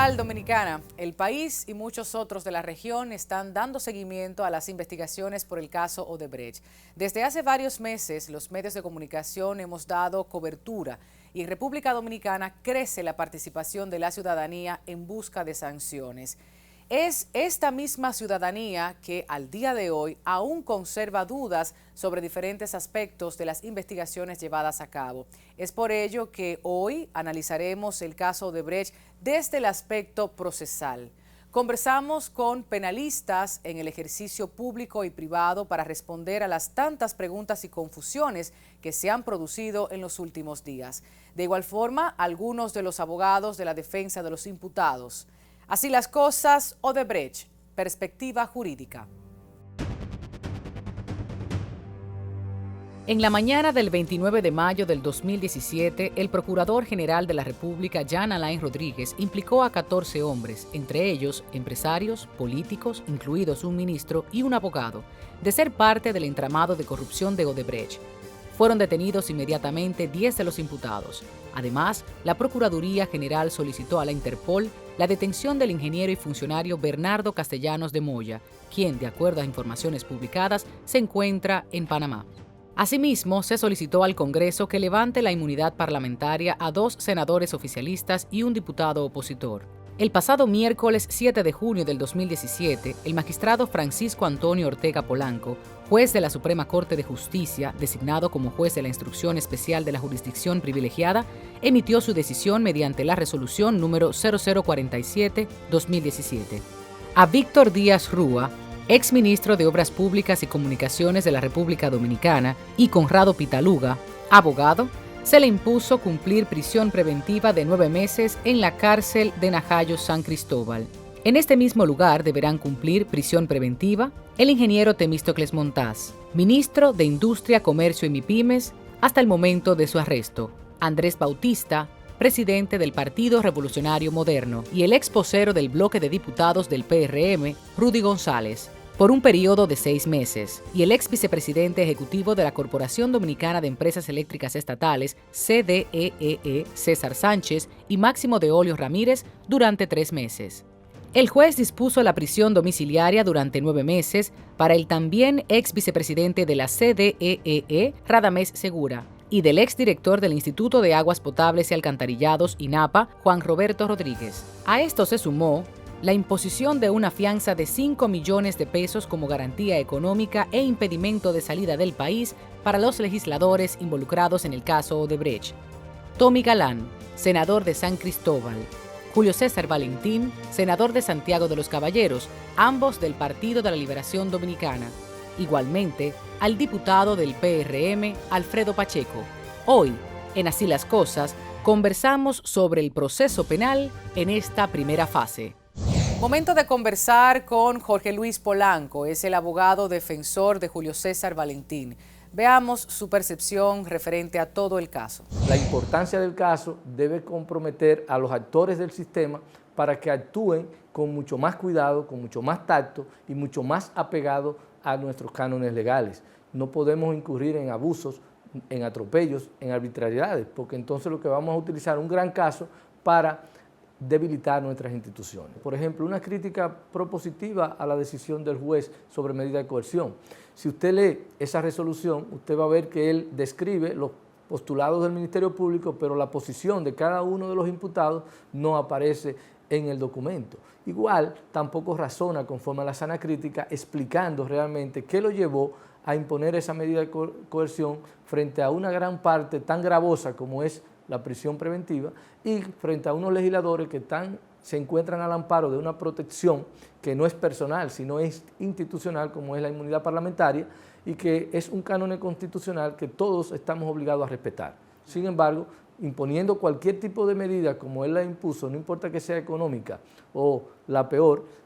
tal, Dominicana? El país y muchos otros de la región están dando seguimiento a las investigaciones por el caso Odebrecht. Desde hace varios meses, los medios de comunicación hemos dado cobertura y en República Dominicana crece la participación de la ciudadanía en busca de sanciones. Es esta misma ciudadanía que al día de hoy aún conserva dudas sobre diferentes aspectos de las investigaciones llevadas a cabo. Es por ello que hoy analizaremos el caso Odebrecht desde el aspecto procesal. Conversamos con penalistas en el ejercicio público y privado para responder a las tantas preguntas y confusiones que se han producido en los últimos días. De igual forma, algunos de los abogados de la defensa de los imputados. Así las cosas, Odebrecht, perspectiva jurídica. En la mañana del 29 de mayo del 2017, el Procurador General de la República, Jean Alain Rodríguez, implicó a 14 hombres, entre ellos empresarios, políticos, incluidos un ministro y un abogado, de ser parte del entramado de corrupción de Odebrecht. Fueron detenidos inmediatamente 10 de los imputados. Además, la Procuraduría General solicitó a la Interpol la detención del ingeniero y funcionario Bernardo Castellanos de Moya, quien, de acuerdo a informaciones publicadas, se encuentra en Panamá. Asimismo, se solicitó al Congreso que levante la inmunidad parlamentaria a 2 senadores oficialistas y un diputado opositor. El pasado miércoles 7 de junio del 2017, el magistrado Francisco Antonio Ortega Polanco, juez de la Suprema Corte de Justicia, designado como juez de la Instrucción Especial de la Jurisdicción Privilegiada, emitió su decisión mediante la resolución número 0047-2017. A Víctor Díaz Rúa, exministro de Obras Públicas y Comunicaciones de la República Dominicana, y Conrado Pitaluga, abogado, se le impuso cumplir prisión preventiva de 9 meses en la cárcel de Najayo San Cristóbal. En este mismo lugar deberán cumplir prisión preventiva el ingeniero Temístocles Montaz, ministro de Industria, Comercio y MIPYMES, hasta el momento de su arresto, Andrés Bautista, presidente del Partido Revolucionario Moderno, y el ex vocero del bloque de diputados del PRM, Rudy González, por un periodo de 6 meses, y el ex vicepresidente ejecutivo de la Corporación Dominicana de Empresas Eléctricas Estatales, CDEE, César Sánchez, y Máximo de Olio Ramírez durante 3 meses. El juez dispuso la prisión domiciliaria durante 9 meses para el también ex vicepresidente de la CDEE, Radamés Segura, y del exdirector del Instituto de Aguas Potables y Alcantarillados, INAPA, Juan Roberto Rodríguez. A esto se sumó la imposición de una fianza de 5 millones de pesos como garantía económica e impedimento de salida del país para los legisladores involucrados en el caso Odebrecht. Tommy Galán, senador de San Cristóbal; Julio César Valentín, senador de Santiago de los Caballeros, ambos del Partido de la Liberación Dominicana. Igualmente, al diputado del PRM, Alfredo Pacheco. Hoy, en Así las Cosas, conversamos sobre el proceso penal en esta primera fase. Momento de conversar con Jorge Luis Polanco, es el abogado defensor de Julio César Valentín. Veamos su percepción referente a todo el caso. La importancia del caso debe comprometer a los actores del sistema para que actúen con mucho más cuidado, con mucho más tacto y mucho más apegado a nuestros cánones legales. No podemos incurrir en abusos, en atropellos, en arbitrariedades, porque entonces lo que vamos a utilizar un gran caso para debilitar nuestras instituciones. Por ejemplo, una crítica propositiva a la decisión del juez sobre medida de coerción. Si usted lee esa resolución, usted va a ver que él describe los postulados del Ministerio Público, pero la posición de cada uno de los imputados no aparece en el documento. Igual, tampoco razona conforme a la sana crítica, explicando realmente qué lo llevó a imponer esa medida de coerción frente a una gran parte tan gravosa como es la prisión preventiva, y frente a unos legisladores que se encuentran al amparo de una protección que no es personal, sino es institucional, como es la inmunidad parlamentaria, y que es un cánon constitucional que todos estamos obligados a respetar. Sin embargo, imponiendo cualquier tipo de medida como él la impuso, no importa que sea económica o la peor,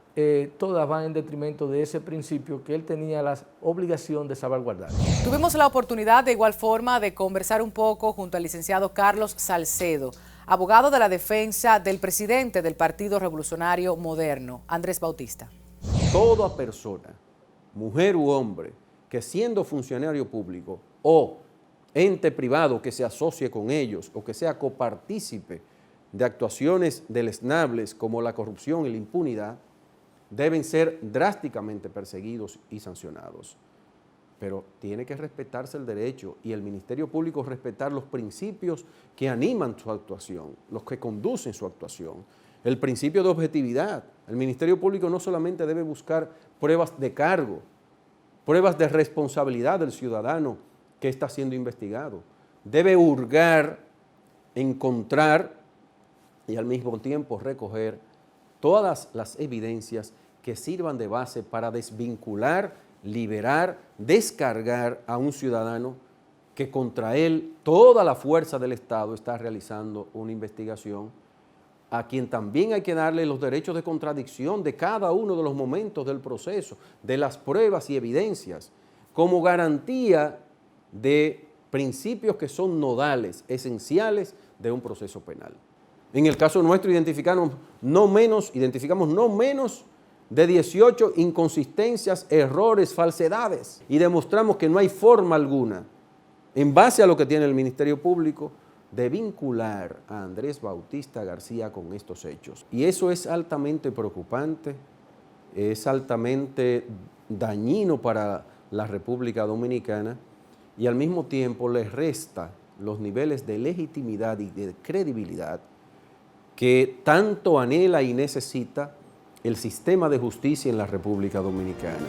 todas van en detrimento de ese principio que él tenía la obligación de salvaguardar. Tuvimos la oportunidad de igual forma de conversar un poco junto al licenciado Carlos Salcedo, abogado de la defensa del presidente del Partido Revolucionario Moderno, Andrés Bautista. Toda persona, mujer u hombre, que siendo funcionario público o ente privado que se asocie con ellos o que sea copartícipe de actuaciones deleznables como la corrupción y la impunidad deben ser drásticamente perseguidos y sancionados. Pero tiene que respetarse el derecho y el Ministerio Público respetar los principios que animan su actuación, los que conducen su actuación. El principio de objetividad. El Ministerio Público no solamente debe buscar pruebas de cargo, pruebas de responsabilidad del ciudadano que está siendo investigado. Debe hurgar, encontrar y al mismo tiempo recoger todas las evidencias que sirvan de base para desvincular, liberar, descargar a un ciudadano que contra él toda la fuerza del Estado está realizando una investigación, a quien también hay que darle los derechos de contradicción de cada uno de los momentos del proceso, de las pruebas y evidencias, como garantía de principios que son nodales, esenciales de un proceso penal. En el caso nuestro identificamos no menos de 18 inconsistencias, errores, falsedades, y demostramos que no hay forma alguna, en base a lo que tiene el Ministerio Público, de vincular a Andrés Bautista García con estos hechos. Y eso es altamente preocupante, es altamente dañino para la República Dominicana y al mismo tiempo le resta los niveles de legitimidad y de credibilidad que tanto anhela y necesita el sistema de justicia en la República Dominicana.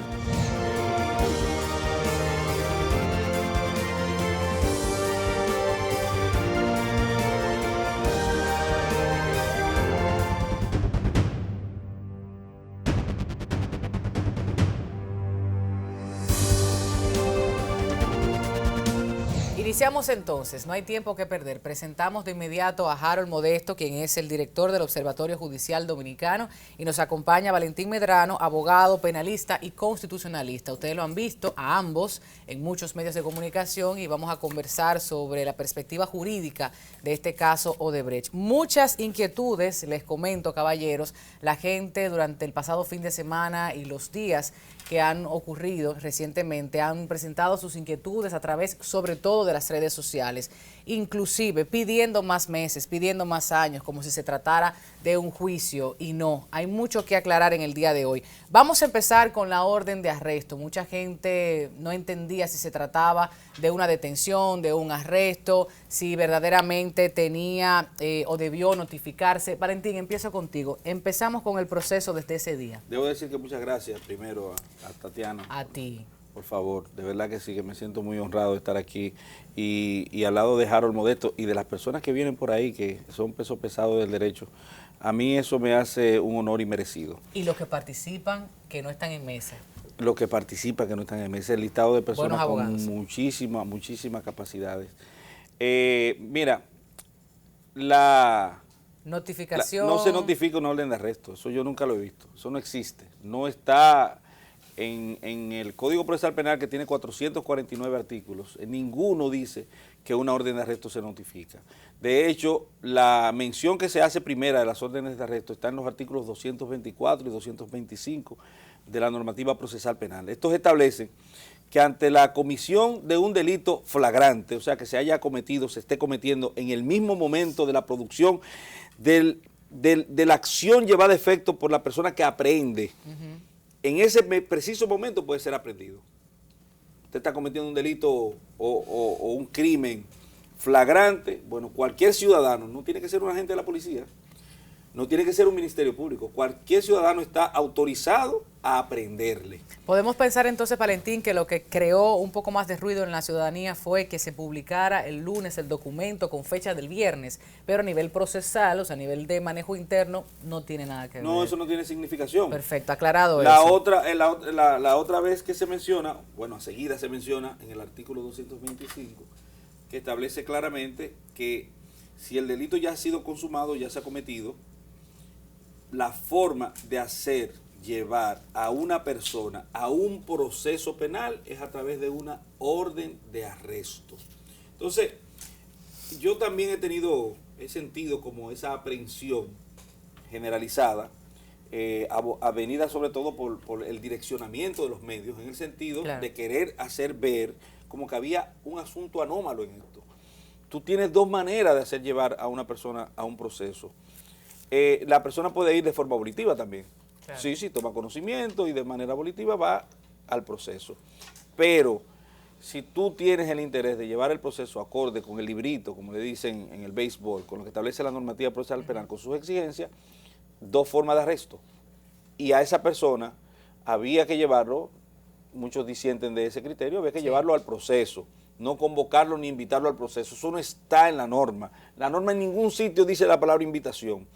Iniciamos entonces, no hay tiempo que perder. Presentamos de inmediato a Harold Modesto, quien es el director del Observatorio Judicial Dominicano, y nos acompaña Valentín Medrano, abogado, penalista y constitucionalista. Ustedes lo han visto a ambos en muchos medios de comunicación y vamos a conversar sobre la perspectiva jurídica de este caso Odebrecht. Muchas inquietudes, les comento, caballeros, la gente durante el pasado fin de semana y los días que han ocurrido recientemente han presentado sus inquietudes a través sobre todo de las redes sociales, inclusive pidiendo más meses, pidiendo más años, como si se tratara de un juicio, y no, hay mucho que aclarar en el día de hoy. Vamos a empezar con la orden de arresto. Mucha gente no entendía si se trataba de una detención, de un arresto, si verdaderamente tenía o debió notificarse. Valentín, empiezo contigo. Empezamos con el proceso desde ese día. Debo decir que muchas gracias primero a Tatiana. A ti. Por favor, de verdad que sí, que me siento muy honrado de estar aquí y al lado de Harold Modesto y de las personas que vienen por ahí, que son pesos pesados del derecho. A mí eso me hace un honor y merecido. Y los que participan, que no están en mesa. Los que participan, que no están en mesa, el listado de personas con muchísimas capacidades. Mira, la notificación. no se notifica una orden de arresto, eso yo nunca lo he visto, eso no existe, no está en el Código Procesal Penal, que tiene 449 artículos, en ninguno dice que una orden de arresto se notifica. De hecho, la mención que se hace primera de las órdenes de arresto está en los artículos 224 y 225 de la normativa procesal penal. Estos establecen que ante la comisión de un delito flagrante, o sea, que se haya cometido, se esté cometiendo en el mismo momento de la producción de la acción llevada a efecto por la persona que aprehende, en ese preciso momento puede ser aprehendido. Usted está cometiendo un delito o un crimen flagrante, bueno, cualquier ciudadano, no tiene que ser un agente de la policía, no tiene que ser un ministerio público, cualquier ciudadano está autorizado a aprenderle. Podemos pensar entonces, Valentín, que lo que creó un poco más de ruido en la ciudadanía fue que se publicara el lunes el documento con fecha del viernes, pero a nivel procesal, o sea, a nivel de manejo interno, no tiene nada que ver. No, eso no tiene significación. Perfecto, aclarado la eso. La otra vez que se menciona, bueno, enseguida se menciona en el artículo 225, que establece claramente que si el delito ya ha sido consumado, ya se ha cometido, la forma de llevar a una persona a un proceso penal es a través de una orden de arresto. Entonces, yo también he sentido como esa aprehensión generalizada, avenida sobre todo por el direccionamiento de los medios, en el sentido de querer hacer ver como que había un asunto anómalo en esto. tú tienes dos maneras de hacer llevar a una persona a un proceso. La persona puede ir de forma volitiva también. Claro. Sí, sí, toma conocimiento y de manera volitiva va al proceso. Pero si tú tienes el interés de llevar el proceso acorde con el librito, como le dicen en el béisbol, con lo que establece la normativa procesal penal, con sus exigencias, dos formas de arresto. Y a esa persona había que llevarlo, muchos disienten de ese criterio, había que llevarlo al proceso, no convocarlo ni invitarlo al proceso. Eso no está en la norma. La norma en ningún sitio dice la palabra invitación.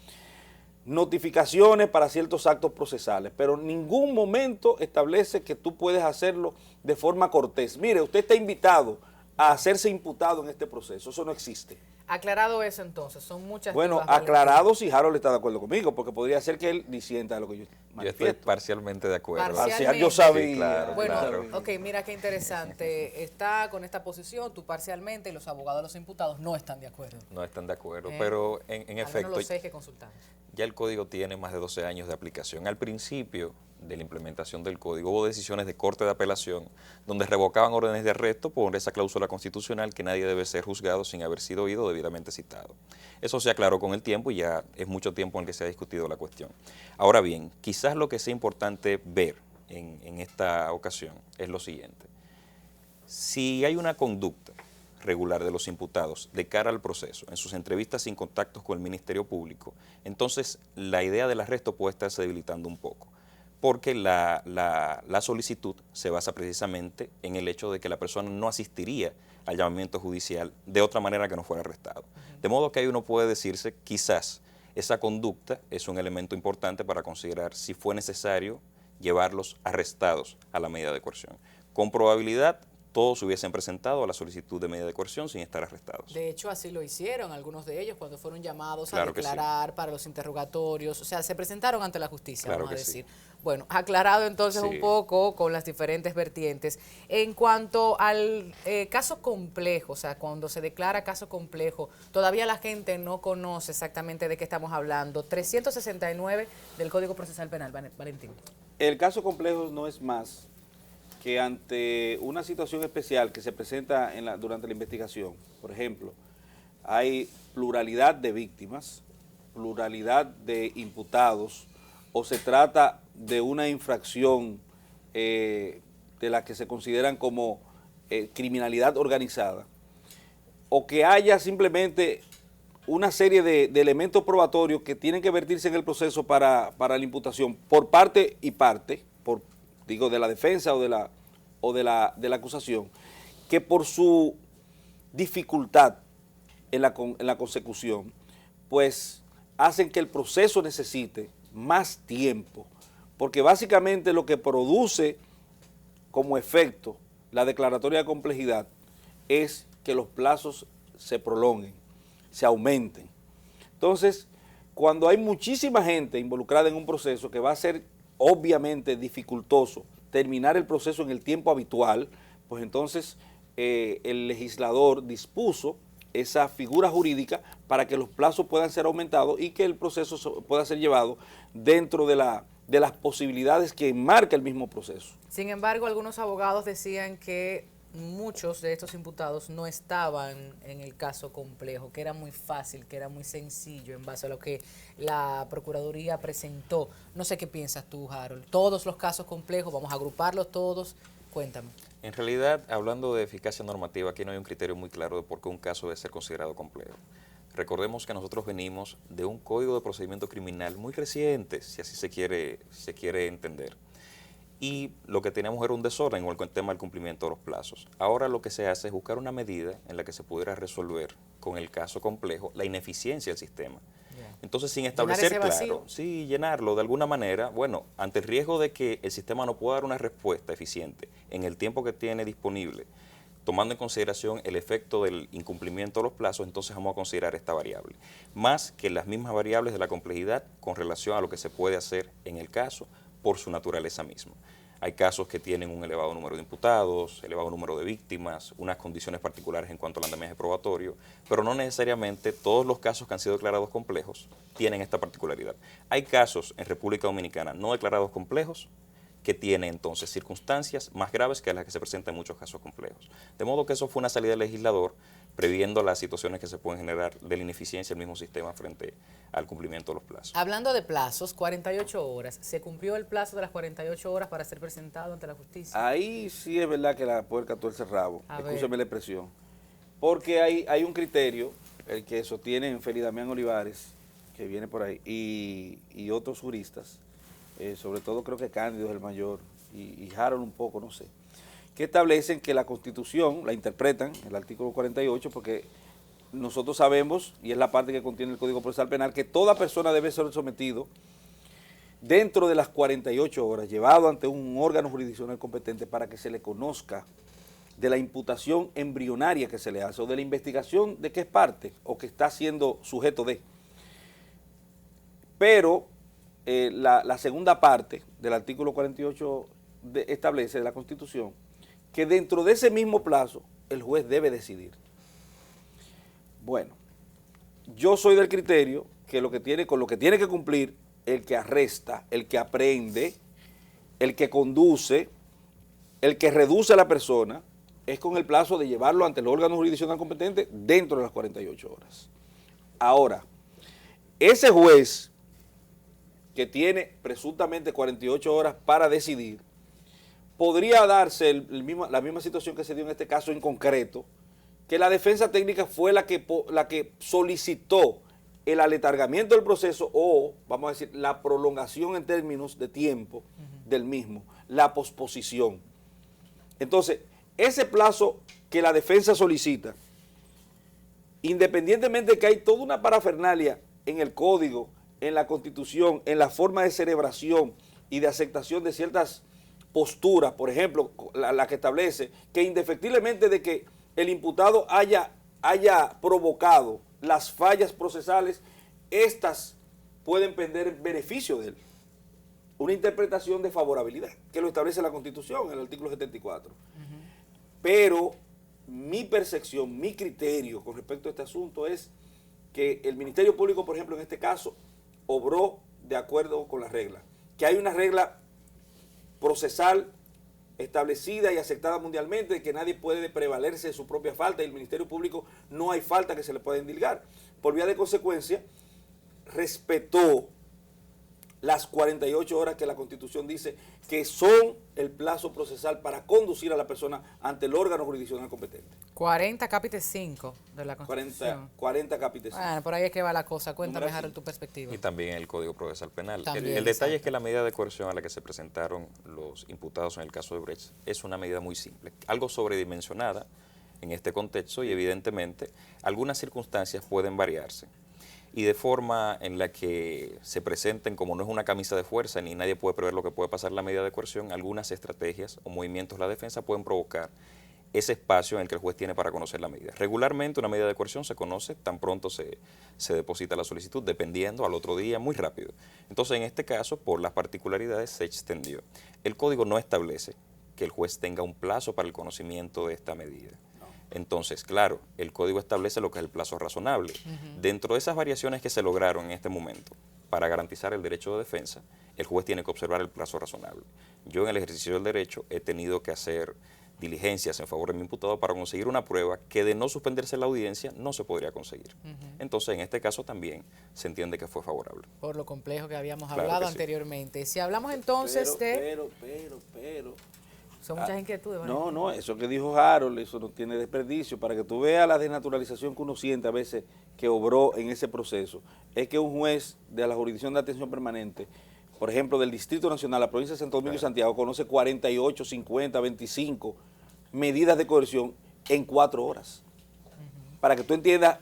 Notificaciones para ciertos actos procesales, pero en ningún momento establece que tú puedes hacerlo de forma cortés. Mire, usted está invitado a hacerse imputado en este proceso, eso no existe. Aclarado eso entonces, son muchas. Bueno, aclarado si Harold está de acuerdo conmigo, porque podría ser que él disienta de lo que yo manifiesto. Yo estoy parcialmente de acuerdo. Parcial, yo sabía. Sí, claro, bueno, claro. Ok, mira qué interesante. Está con esta posición, tú parcialmente, y los abogados de los imputados no están de acuerdo. No están de acuerdo, pero en efecto, los 6 que consultamos. Ya el código tiene más de 12 años de aplicación. Al principio de la implementación del código hubo decisiones de corte de apelación donde revocaban órdenes de arresto por esa cláusula constitucional que nadie debe ser juzgado sin haber sido oído o debidamente citado. Eso se aclaró con el tiempo y ya es mucho tiempo en el que se ha discutido la cuestión. Ahora bien, quizás lo que sea importante ver en esta ocasión es lo siguiente. Si hay una conducta regular de los imputados de cara al proceso, en sus entrevistas sin contactos con el Ministerio Público, entonces la idea del arresto puede estarse debilitando un poco, porque la solicitud se basa precisamente en el hecho de que la persona no asistiría al llamamiento judicial de otra manera que no fuera arrestado. De modo que ahí uno puede decirse, quizás esa conducta es un elemento importante para considerar si fue necesario llevarlos arrestados a la medida de coerción. Con probabilidad, todos hubiesen presentado a la solicitud de medida de coerción sin estar arrestados. De hecho, así lo hicieron algunos de ellos cuando fueron llamados claro a declarar para los interrogatorios. O sea, se presentaron ante la justicia, claro vamos a decir. Sí. Bueno, aclarado entonces un poco con las diferentes vertientes. En cuanto al caso complejo, o sea, cuando se declara caso complejo, todavía la gente no conoce exactamente de qué estamos hablando. 369 del Código Procesal Penal, Valentín. El caso complejo no es más que ante una situación especial que se presenta durante la investigación, por ejemplo, hay pluralidad de víctimas, pluralidad de imputados, o se trata de una infracción de la que se consideran como criminalidad organizada, o que haya simplemente una serie de elementos probatorios que tienen que vertirse en el proceso para la imputación por parte y parte, de la defensa o de la acusación, que por su dificultad en la consecución, pues hacen que el proceso necesite más tiempo, porque básicamente lo que produce como efecto la declaratoria de complejidad es que los plazos se prolonguen, se aumenten. Entonces, cuando hay muchísima gente involucrada en un proceso que va a ser obviamente dificultoso terminar el proceso en el tiempo habitual, pues entonces el legislador dispuso esa figura jurídica para que los plazos puedan ser aumentados y que el proceso pueda ser llevado dentro de las posibilidades que marca el mismo proceso. Sin embargo, algunos abogados decían que muchos de estos imputados no estaban en el caso complejo, que era muy fácil, que era muy sencillo en base a lo que la Procuraduría presentó. No sé qué piensas tú, Harold. Todos los casos complejos, vamos a agruparlos todos. Cuéntame. En realidad, hablando de eficacia normativa, aquí no hay un criterio muy claro de por qué un caso debe ser considerado complejo. Recordemos que nosotros venimos de un código de procedimiento criminal muy reciente, si así se quiere entender. Y lo que teníamos era un desorden con el tema del cumplimiento de los plazos. Ahora lo que se hace es buscar una medida en la que se pudiera resolver con el caso complejo la ineficiencia del sistema. Entonces, sin establecer claro, sí, llenarlo de alguna manera, bueno, ante el riesgo de que el sistema no pueda dar una respuesta eficiente en el tiempo que tiene disponible, tomando en consideración el efecto del incumplimiento de los plazos, entonces vamos a considerar esta variable, más que las mismas variables de la complejidad con relación a lo que se puede hacer en el caso por su naturaleza misma. Hay casos que tienen un elevado número de imputados, elevado número de víctimas, unas condiciones particulares en cuanto al andamiaje probatorio, pero no necesariamente todos los casos que han sido declarados complejos tienen esta particularidad. Hay casos en República Dominicana no declarados complejos que tienen entonces circunstancias más graves que las que se presentan en muchos casos complejos. De modo que eso fue una salida del legislador previendo las situaciones que se pueden generar de la ineficiencia del mismo sistema frente al cumplimiento de los plazos. Hablando de plazos, 48 horas. ¿Se cumplió el plazo de las 48 horas para ser presentado ante la justicia? Ahí sí es verdad que la puerca tuerce el rabo, A escúcheme ver. la expresión, porque hay un criterio, el que sostienen Félix Damián Olivares, que viene por ahí, y otros juristas, sobre todo creo que Cándido es el mayor, y Harold un poco, no sé, que establecen que la Constitución, la interpretan, el artículo 48, porque nosotros sabemos, y es la parte que contiene el Código Procesal Penal, que toda persona debe ser sometido dentro de las 48 horas, llevado ante un órgano jurisdiccional competente para que se le conozca de la imputación embrionaria que se le hace, o de la investigación de qué es parte, o que está siendo sujeto de. Pero la segunda parte del artículo 48 establece de la Constitución que dentro de ese mismo plazo el juez debe decidir. Bueno, yo soy del criterio que con lo que tiene que cumplir el que arresta, el que aprehende, el que conduce, el que reduce a la persona, es con el plazo de llevarlo ante el órgano jurisdiccional competente dentro de las 48 horas. Ahora, ese juez que tiene presuntamente 48 horas para decidir, podría darse la misma situación que se dio en este caso en concreto, que la defensa técnica fue la que solicitó el aletargamiento del proceso o, vamos a decir, la prolongación en términos de tiempo del mismo, la posposición. Entonces, ese plazo que la defensa solicita, independientemente de que hay toda una parafernalia en el código, en la Constitución, en la forma de celebración y de aceptación de ciertas posturas, por ejemplo, la que establece que indefectiblemente de que el imputado haya provocado las fallas procesales, estas pueden perder beneficio de él. Una interpretación de favorabilidad, que lo establece la Constitución en el artículo 74. Pero mi percepción, mi criterio con respecto a este asunto es que el Ministerio Público, por ejemplo, en este caso, obró de acuerdo con la regla. Que hay una regla procesal establecida y aceptada mundialmente de que nadie puede prevalerse de su propia falta y el Ministerio Público no hay falta que se le pueda endilgar. Por vía de consecuencia, respetó las 48 horas que la Constitución dice que son el plazo procesal para conducir a la persona ante el órgano jurisdiccional competente. 40 capítulo 5 de la Constitución. 40 capítulos. Bueno, por ahí es que va la cosa. Cuéntame, Número Harold, cinco. tu perspectiva. Y también el Código Procesal Penal. También, El detalle es exacto. que la medida de coerción a la que se presentaron los imputados en el caso de Brecht es una medida muy simple, algo sobredimensionada en este contexto y evidentemente algunas circunstancias pueden variarse y de forma en la que se presenten, como no es una camisa de fuerza ni nadie puede prever lo que puede pasar en la medida de coerción, algunas estrategias o movimientos de la defensa pueden provocar ese espacio en el que el juez tiene para conocer la medida. Regularmente una medida de coerción se conoce tan pronto se deposita la solicitud, dependiendo al otro día, muy rápido. Entonces, en este caso, por las particularidades, se extendió. El código no establece que el juez tenga un plazo para el conocimiento de esta medida. Entonces, claro, el código establece lo que es el plazo razonable. Dentro de esas variaciones que se lograron en este momento, para garantizar el derecho de defensa, el juez tiene que observar el plazo razonable. Yo en el ejercicio del derecho he tenido que hacer diligencias en favor de mi imputado para conseguir una prueba que de no suspenderse la audiencia no se podría conseguir. Entonces, en este caso también se entiende que fue favorable. Por lo complejo que habíamos Claro hablado que sí. anteriormente. Si hablamos entonces Pero. Son muchas inquietudes. No, eso que dijo Harold, eso no tiene desperdicio. Para que tú veas la desnaturalización que uno siente a veces que obró en ese proceso, es que un juez de la jurisdicción de atención permanente, por ejemplo, del Distrito Nacional, la provincia de Santo Domingo y Santiago, conoce 48, 50, 25 medidas de coerción en 4 horas. Para que tú entiendas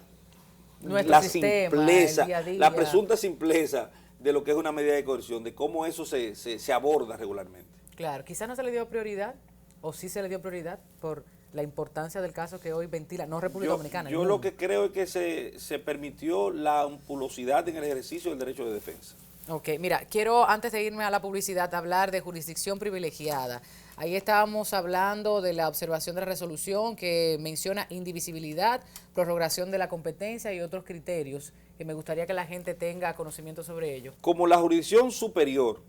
Nuestro la sistema, simpleza, el día a día. la presunta simpleza de lo que es una medida de coerción, de cómo eso se aborda regularmente. Claro, quizás no se le dio prioridad, o sí se le dio prioridad por la importancia del caso que hoy ventila, no República Dominicana. Yo lo que creo es que se permitió la ampulosidad en el ejercicio del derecho de defensa. Ok, mira, quiero antes de irme a la publicidad hablar de jurisdicción privilegiada. Ahí estábamos hablando de la observación de la resolución que menciona indivisibilidad, prorrogación de la competencia y otros criterios que me gustaría que la gente tenga conocimiento sobre ello. Como la jurisdicción superior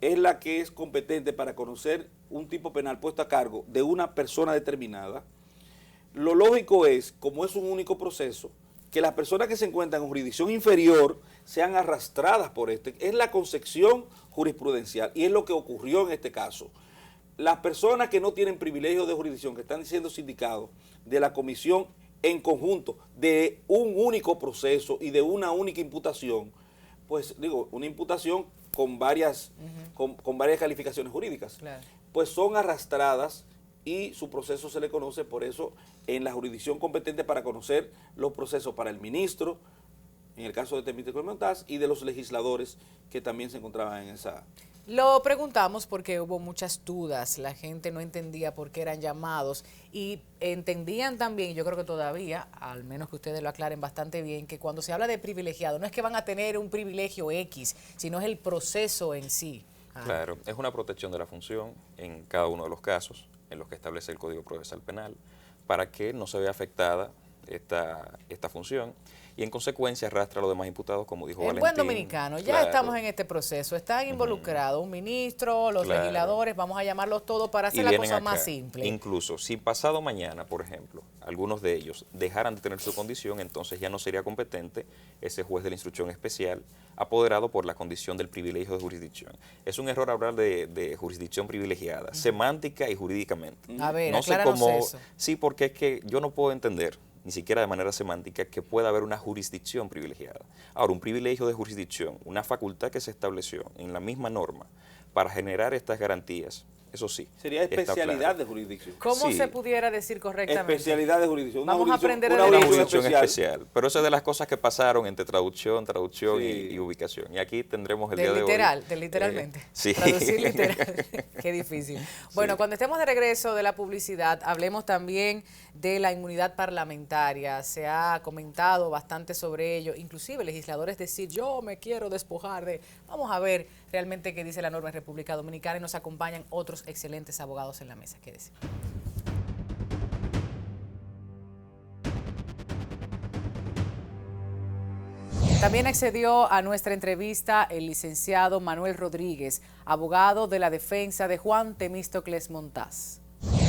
es la que es competente para conocer un tipo penal puesto a cargo de una persona determinada, lo lógico es, como es un único proceso, que las personas que se encuentran en jurisdicción inferior sean arrastradas por este. Es la concepción jurisprudencial y es lo que ocurrió en este caso. Las personas que no tienen privilegio de jurisdicción, que están siendo sindicados de la comisión en conjunto de un único proceso y de una única imputación, pues digo, una imputación con varias, con varias calificaciones jurídicas, claro, pues son arrastradas y su proceso se le conoce por eso en la jurisdicción competente para conocer los procesos para el ministro, en el caso de Temito Clementás, y de los legisladores que también se encontraban en esa. Lo preguntamos porque hubo muchas dudas, la gente no entendía por qué eran llamados y entendían también, yo creo que todavía, al menos que ustedes lo aclaren bastante bien, que cuando se habla de privilegiado no es que van a tener un privilegio X, sino es el proceso en sí. Claro, es una protección de la función en cada uno de los casos en los que establece el Código Procesal Penal para que no se vea afectada esta función y en consecuencia arrastra a los demás imputados, como dijo Valentín. En buen dominicano, ya estamos en este proceso, están involucrados un ministro, los legisladores, vamos a llamarlos todos para hacer la cosa más simple. Incluso si pasado mañana, por ejemplo, algunos de ellos dejaran de tener su condición, entonces ya no sería competente ese juez de la instrucción especial apoderado por la condición del privilegio de jurisdicción. Es un error hablar de jurisdicción privilegiada, semántica y jurídicamente. A ver, no sé cómo, eso. Sí, porque es que yo no puedo entender, ni siquiera de manera semántica, que pueda haber una jurisdicción privilegiada. Ahora, un privilegio de jurisdicción, una facultad que se estableció en la misma norma para generar estas garantías, eso sí. Sería especialidad de jurisdicción. ¿Cómo se pudiera decir correctamente? Especialidad de jurisdicción. Vamos a aprender una jurisdicción especial. Pero eso es de las cosas que pasaron entre traducción y ubicación. Y aquí tendremos el día de hoy. Literalmente. Sí. Traducir literal. Qué difícil. Bueno, cuando estemos de regreso de la publicidad, hablemos también de la inmunidad parlamentaria. Se ha comentado bastante sobre ello. Inclusive legisladores decir, yo me quiero despojar de... Vamos a ver realmente qué dice la norma en República Dominicana y nos acompañan otros excelentes abogados en la mesa. Quédese. También accedió a nuestra entrevista el licenciado Manuel Rodríguez, abogado de la defensa de Juan Temístocles Montaz.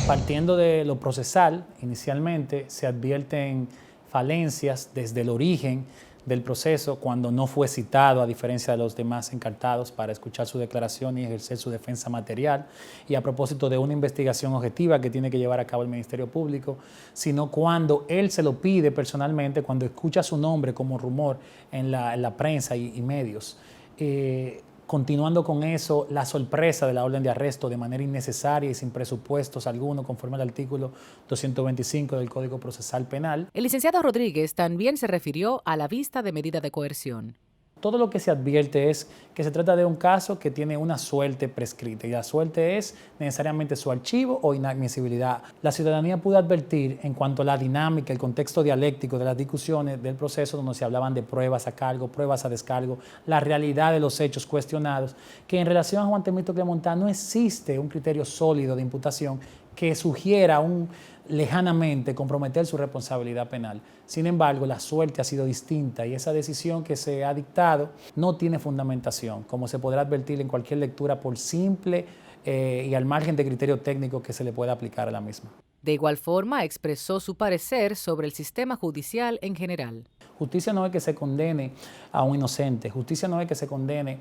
Partiendo de lo procesal, inicialmente se advierten falencias desde el origen del proceso cuando no fue citado, a diferencia de los demás encartados, para escuchar su declaración y ejercer su defensa material, y a propósito de una investigación objetiva que tiene que llevar a cabo el Ministerio Público, sino cuando él se lo pide personalmente, cuando escucha su nombre como rumor en la prensa y medios. Continuando con eso, la sorpresa de la orden de arresto de manera innecesaria y sin presupuestos alguno, conforme al artículo 225 del Código Procesal Penal. El licenciado Rodríguez también se refirió a la vista de medida de coerción. Todo lo que se advierte es que se trata de un caso que tiene una suerte prescrita y la suerte es necesariamente su archivo o inadmisibilidad. La ciudadanía pudo advertir en cuanto a la dinámica, el contexto dialéctico de las discusiones del proceso donde se hablaban de pruebas a cargo, pruebas a descargo, la realidad de los hechos cuestionados, que en relación a Juan Temístocles Montaz no existe un criterio sólido de imputación que sugiera lejanamente comprometer su responsabilidad penal. Sin embargo, la suerte ha sido distinta y esa decisión que se ha dictado no tiene fundamentación, como se podrá advertir en cualquier lectura por simple y al margen de criterio técnico que se le pueda aplicar a la misma. De igual forma, expresó su parecer sobre el sistema judicial en general. Justicia no es que se condene a un inocente, justicia no es que se condene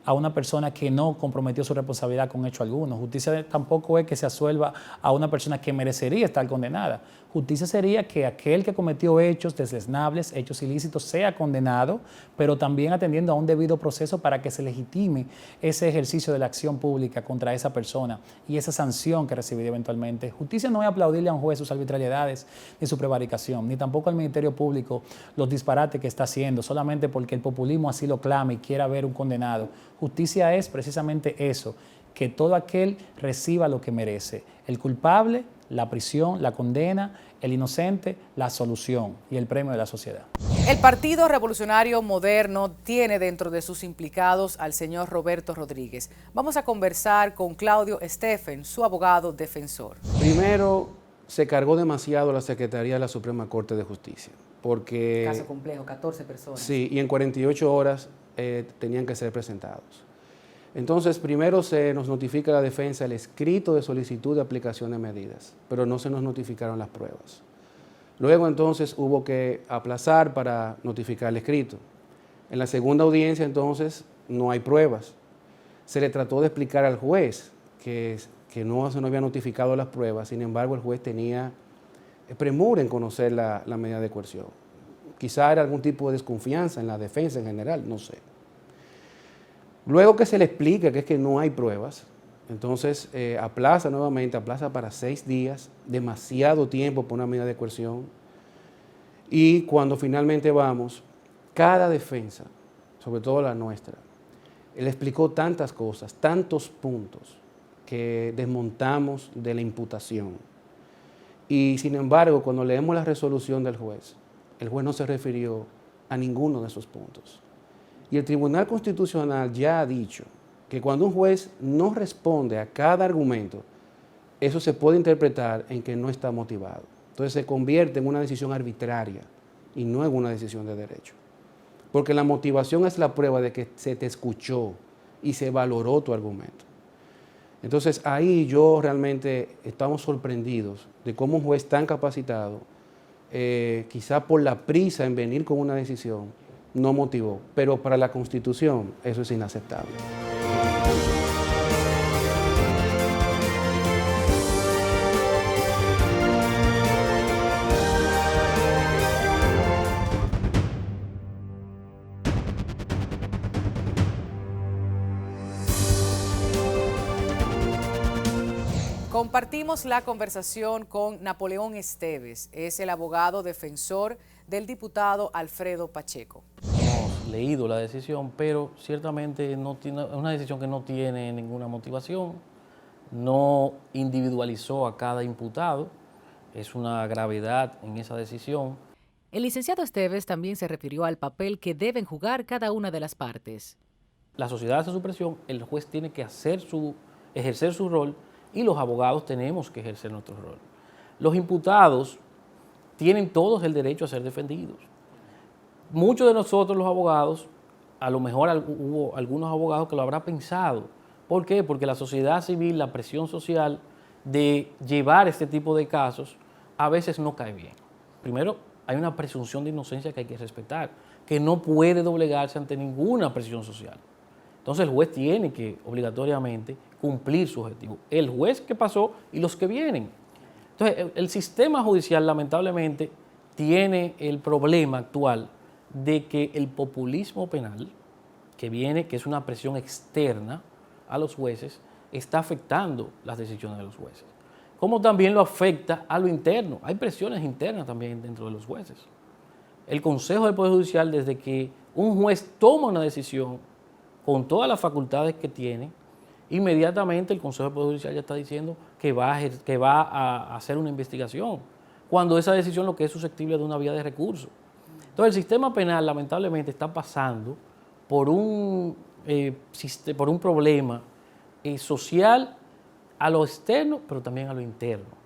a una persona que no comprometió su responsabilidad con hecho alguno. Justicia tampoco es que se absuelva a una persona que merecería estar condenada. Justicia sería que aquel que cometió hechos desleznables, hechos ilícitos, sea condenado, pero también atendiendo a un debido proceso para que se legitime ese ejercicio de la acción pública contra esa persona y esa sanción que recibiría eventualmente. Justicia no es aplaudirle a un juez sus arbitrariedades ni su prevaricación, ni tampoco al Ministerio Público los disparates que está haciendo, solamente porque el populismo así lo clama y quiera ver un condenado. Justicia es precisamente eso, que todo aquel reciba lo que merece. El culpable, la prisión, la condena, el inocente, la solución y el premio de la sociedad. El Partido Revolucionario Moderno tiene dentro de sus implicados al señor Roberto Rodríguez. Vamos a conversar con Claudio Steffen, su abogado defensor. Primero, se cargó demasiado la Secretaría de la Suprema Corte de Justicia, porque... Caso complejo, 14 personas. Sí, y en 48 horas tenían que ser presentados. Entonces, primero se nos notifica a la defensa el escrito de solicitud de aplicación de medidas, pero no se nos notificaron las pruebas. Luego, entonces, hubo que aplazar para notificar el escrito. En la segunda audiencia, entonces, no hay pruebas. Se le trató de explicar al juez que no se nos había notificado las pruebas, sin embargo, el juez tenía premura en conocer la medida de coerción. Quizá era algún tipo de desconfianza en la defensa en general, no sé. Luego que se le explica que es que no hay pruebas, entonces aplaza nuevamente, aplaza para 6 días, demasiado tiempo por una medida de coerción. Y cuando finalmente vamos, cada defensa, sobre todo la nuestra, él explicó tantas cosas, tantos puntos que desmontamos de la imputación. Y sin embargo, cuando leemos la resolución del juez, el juez no se refirió a ninguno de esos puntos. Y el Tribunal Constitucional ya ha dicho que cuando un juez no responde a cada argumento, eso se puede interpretar en que no está motivado. Entonces se convierte en una decisión arbitraria y no en una decisión de derecho. Porque la motivación es la prueba de que se te escuchó y se valoró tu argumento. Entonces ahí yo realmente estamos sorprendidos de cómo un juez tan capacitado, quizá por la prisa en venir con una decisión, no motivó. Pero para la Constitución eso es inaceptable. Compartimos la conversación con Napoleón Esteves, es el abogado defensor del diputado Alfredo Pacheco. Hemos leído la decisión, pero ciertamente no tiene, es una decisión que no tiene ninguna motivación, no individualizó a cada imputado, es una gravedad en esa decisión. El licenciado Esteves también se refirió al papel que deben jugar cada una de las partes. La sociedad hace su presión, el juez tiene que ejercer su rol y los abogados tenemos que ejercer nuestro rol. Los imputados tienen todos el derecho a ser defendidos. Muchos de nosotros los abogados, a lo mejor hubo algunos abogados que lo habrán pensado. ¿Por qué? Porque la sociedad civil, la presión social de llevar este tipo de casos a veces no cae bien. Primero, hay una presunción de inocencia que hay que respetar, que no puede doblegarse ante ninguna presión social. Entonces el juez tiene que obligatoriamente cumplir su objetivo. El juez que pasó y los que vienen. Entonces el sistema judicial lamentablemente tiene el problema actual de que el populismo penal que viene, que es una presión externa a los jueces, está afectando las decisiones de los jueces. Como también lo afecta a lo interno. Hay presiones internas también dentro de los jueces. El Consejo del Poder Judicial, desde que un juez toma una decisión con todas las facultades que tiene, inmediatamente el Consejo del Poder Judicial ya está diciendo que va a hacer una investigación, cuando esa decisión lo que es susceptible de una vía de recurso. Entonces el sistema penal lamentablemente está pasando por un problema social a lo externo, pero también a lo interno,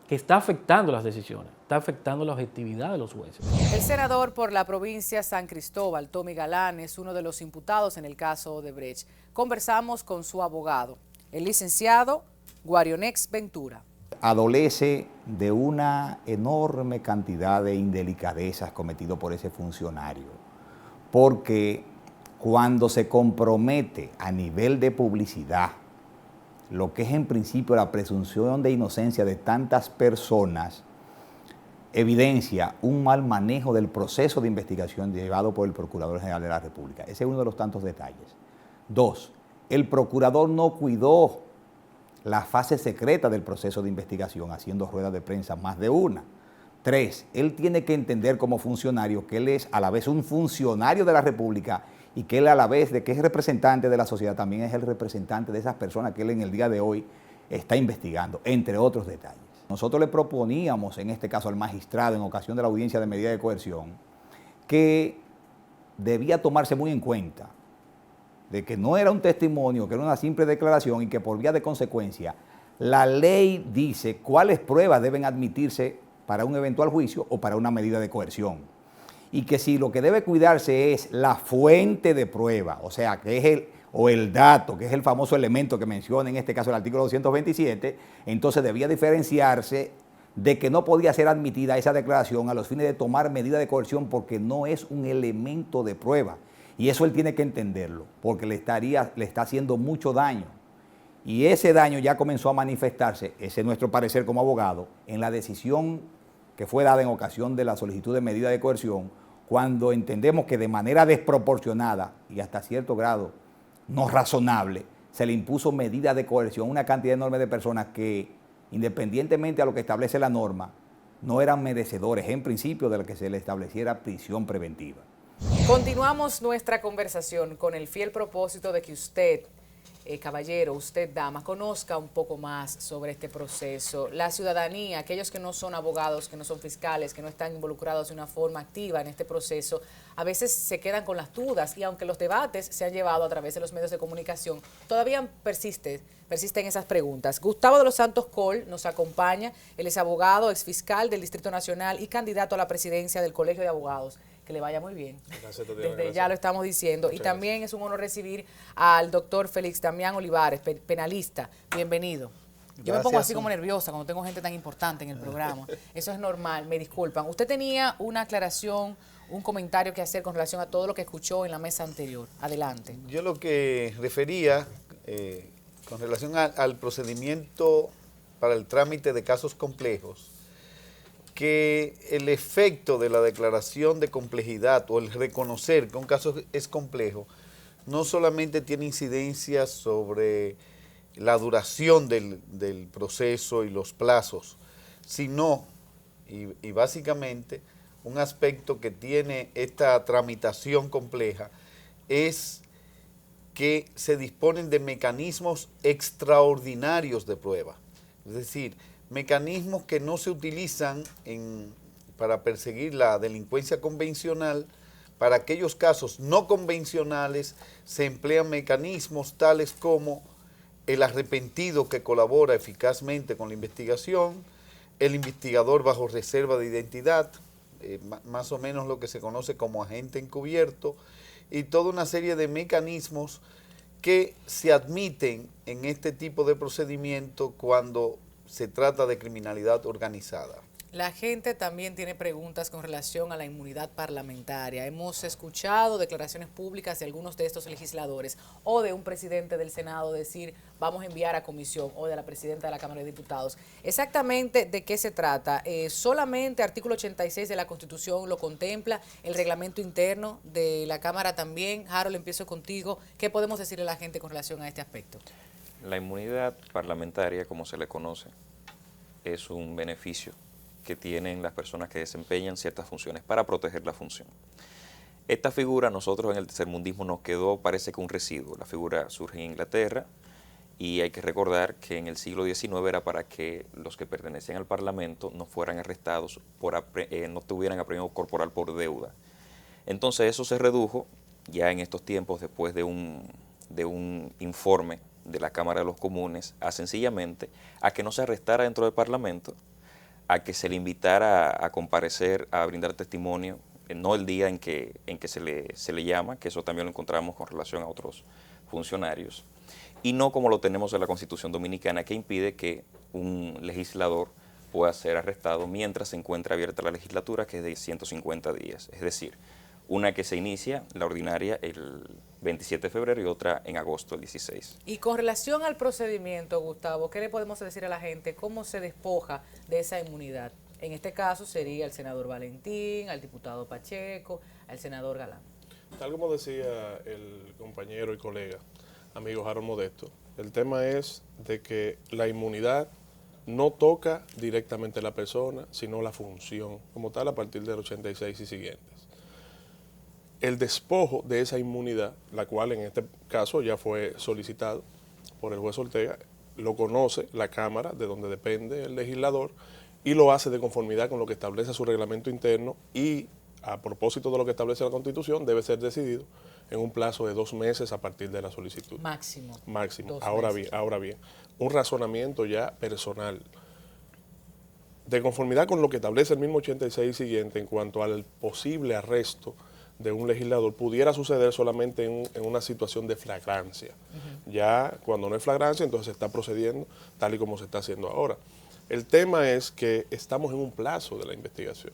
que está afectando las decisiones, está afectando la objetividad de los jueces. El senador por la provincia San Cristóbal, Tommy Galán, es uno de los imputados en el caso Odebrecht. Conversamos con su abogado, el licenciado Guarionex Ventura. Adolece de una enorme cantidad de indelicadezas cometidas por ese funcionario, porque cuando se compromete a nivel de publicidad lo que es en principio la presunción de inocencia de tantas personas, evidencia un mal manejo del proceso de investigación llevado por el Procurador General de la República. Ese es uno de los tantos detalles. 2, el procurador no cuidó la fase secreta del proceso de investigación, haciendo ruedas de prensa más de una. 3, él tiene que entender como funcionario que él es a la vez un funcionario de la República y que él a la vez de que es representante de la sociedad, también es el representante de esas personas que él en el día de hoy está investigando, entre otros detalles. Nosotros le proponíamos, en este caso al magistrado, en ocasión de la audiencia de medida de coerción, que debía tomarse muy en cuenta de que no era un testimonio, que era una simple declaración y que por vía de consecuencia la ley dice cuáles pruebas deben admitirse para un eventual juicio o para una medida de coerción. Y que si lo que debe cuidarse es la fuente de prueba, o sea, que es o el dato, que es el famoso elemento que menciona en este caso el artículo 227, entonces debía diferenciarse de que no podía ser admitida esa declaración a los fines de tomar medida de coerción porque no es un elemento de prueba. Y eso él tiene que entenderlo, porque le está haciendo mucho daño. Y ese daño ya comenzó a manifestarse, ese es nuestro parecer como abogado, en la decisión que fue dada en ocasión de la solicitud de medida de coerción, cuando entendemos que de manera desproporcionada y hasta cierto grado no razonable, se le impuso medida de coerción a una cantidad enorme de personas que, independientemente a lo que establece la norma, no eran merecedores en principio de que se le estableciera prisión preventiva. Continuamos nuestra conversación con el fiel propósito de que usted, caballero, usted, dama, conozca un poco más sobre este proceso. La ciudadanía, aquellos que no son abogados, que no son fiscales, que no están involucrados de una forma activa en este proceso, a veces se quedan con las dudas y aunque los debates se han llevado a través de los medios de comunicación, todavía persisten esas preguntas. Gustavo de los Santos Coll nos acompaña, él es abogado, exfiscal del Distrito Nacional y candidato a la presidencia del Colegio de Abogados. Que le vaya muy bien. Gracias, desde ya lo estamos diciendo. Muchas y también gracias. Es un honor recibir al doctor Félix Damián Olivares, penalista. Bienvenido. Yo me pongo así como nerviosa cuando tengo gente tan importante en el programa. Eso es normal, me disculpan. Usted tenía una aclaración, un comentario que hacer con relación a todo lo que escuchó en la mesa anterior. Adelante. Yo lo que refería con relación al procedimiento para el trámite de casos complejos, que el efecto de la declaración de complejidad o el reconocer que un caso es complejo no solamente tiene incidencia sobre la duración del proceso y los plazos, sino, y básicamente, un aspecto que tiene esta tramitación compleja es que se disponen de mecanismos extraordinarios de prueba. Es decir, mecanismos que no se utilizan para perseguir la delincuencia convencional. Para aquellos casos no convencionales se emplean mecanismos tales como el arrepentido que colabora eficazmente con la investigación, el investigador bajo reserva de identidad, más o menos lo que se conoce como agente encubierto, y toda una serie de mecanismos que se admiten en este tipo de procedimiento cuando se trata de criminalidad organizada. La gente también tiene preguntas con relación a la inmunidad parlamentaria. Hemos escuchado declaraciones públicas de algunos de estos legisladores o de un presidente del Senado decir vamos a enviar a comisión, o de la presidenta de la Cámara de Diputados. Exactamente de qué se trata. Solamente artículo 86 de la Constitución lo contempla, el reglamento interno de la Cámara también. Harold, empiezo contigo. ¿Qué podemos decirle a la gente con relación a este aspecto? La inmunidad parlamentaria, como se le conoce, es un beneficio que tienen las personas que desempeñan ciertas funciones para proteger la función. Esta figura, nosotros en el tercermundismo nos quedó, parece que un residuo. La figura surge en Inglaterra y hay que recordar que en el siglo XIX era para que los que pertenecían al Parlamento no fueran arrestados, no tuvieran apremio corporal por deuda. Entonces eso se redujo ya en estos tiempos, después de un informe de la Cámara de los Comunes, sencillamente a que no se arrestara dentro del Parlamento, a que se le invitara a comparecer, a brindar testimonio, no el día en que se le llama, que eso también lo encontramos con relación a otros funcionarios, y no como lo tenemos en la Constitución Dominicana, que impide que un legislador pueda ser arrestado mientras se encuentra abierta la legislatura, que es de 150 días, es decir, una que se inicia, la ordinaria, el 27 de febrero y otra en agosto, el 16. Y con relación al procedimiento, Gustavo, ¿qué le podemos decir a la gente? ¿Cómo se despoja de esa inmunidad? En este caso sería el senador Valentín, al diputado Pacheco, al senador Galán. Tal como decía el compañero y colega, amigo Harold Modesto, el tema es de que la inmunidad no toca directamente a la persona, sino la función, como tal a partir del 86 y siguientes. El despojo de esa inmunidad, la cual en este caso ya fue solicitado por el juez Ortega, lo conoce la Cámara, de donde depende el legislador, y lo hace de conformidad con lo que establece su reglamento interno y, a propósito de lo que establece la Constitución, debe ser decidido en un plazo de 2 meses a partir de la solicitud. Máximo. Máximo. Ahora bien, un razonamiento ya personal, de conformidad con lo que establece el mismo 86 siguiente en cuanto al posible arresto de un legislador pudiera suceder solamente en una situación de flagrancia. Ya cuando no hay flagrancia, entonces se está procediendo tal y como se está haciendo ahora. El tema es que estamos en un plazo de la investigación.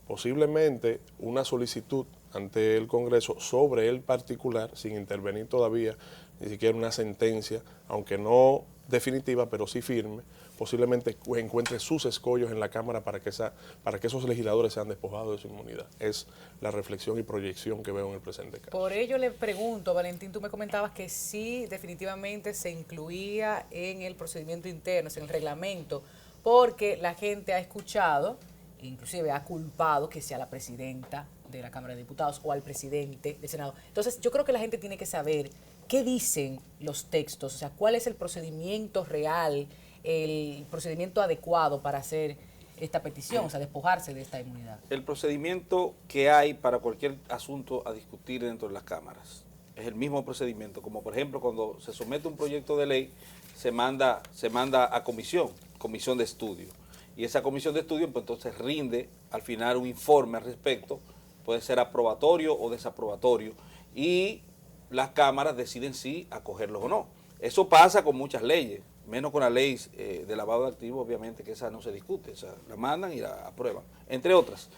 Posiblemente una solicitud ante el Congreso sobre el particular, sin intervenir todavía ni siquiera una sentencia, aunque no definitiva, pero sí firme, posiblemente encuentre sus escollos en la Cámara para que esos legisladores sean despojados de su inmunidad. Es la reflexión y proyección que veo en el presente caso. Por ello le pregunto, Valentín, tú me comentabas que sí, definitivamente se incluía en el procedimiento interno, en el reglamento, porque la gente ha escuchado, inclusive ha culpado que sea la presidenta de la Cámara de Diputados o al presidente del Senado. Entonces, yo creo que la gente tiene que saber qué dicen los textos, o sea, cuál es el procedimiento real, el procedimiento adecuado para hacer esta petición, o sea, despojarse de esta inmunidad. El procedimiento que hay para cualquier asunto a discutir dentro de las cámaras es el mismo procedimiento, como por ejemplo cuando se somete un proyecto de ley, se manda a comisión de estudio, y esa comisión de estudio pues, entonces rinde al final un informe al respecto, puede ser aprobatorio o desaprobatorio, y las cámaras deciden si acogerlos o no. Eso pasa con muchas leyes, menos con la ley de lavado de activos, obviamente que esa no se discute, esa la mandan y la aprueban, entre otras.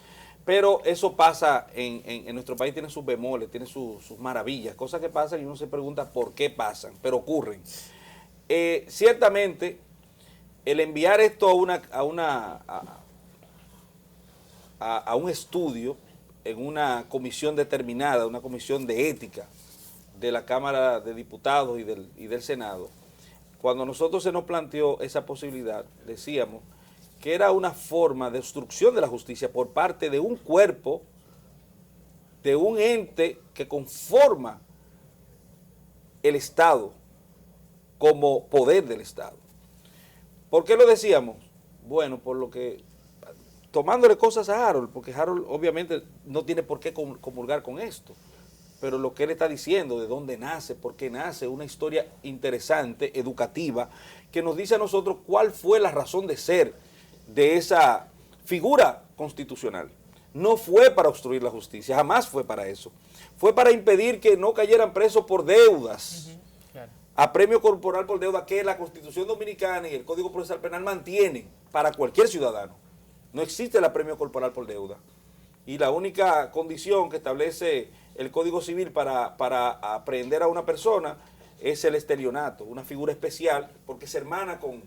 Pero eso pasa en nuestro país, tiene sus bemoles, tiene sus maravillas, cosas que pasan y uno se pregunta por qué pasan, pero ocurren. Ciertamente, el enviar esto a un estudio en una comisión determinada, una comisión de ética de la Cámara de Diputados y del Senado, cuando nosotros se nos planteó esa posibilidad, decíamos que era una forma de obstrucción de la justicia por parte de un cuerpo, de un ente que conforma el Estado como poder del Estado. ¿Por qué lo decíamos? Bueno, por lo que, tomándole cosas a Harold, porque Harold obviamente no tiene por qué comulgar con esto, pero lo que él está diciendo, de dónde nace, por qué nace, una historia interesante, educativa, que nos dice a nosotros cuál fue la razón de ser de esa figura constitucional. No fue para obstruir la justicia, jamás fue para eso. Fue para impedir que no cayeran presos por deudas, a premio corporal por deuda que la Constitución Dominicana y el Código Procesal Penal mantienen para cualquier ciudadano. No existe el apremio corporal por deuda. Y la única condición que establece el Código Civil para aprehender a una persona es el estelionato, una figura especial, porque se hermana con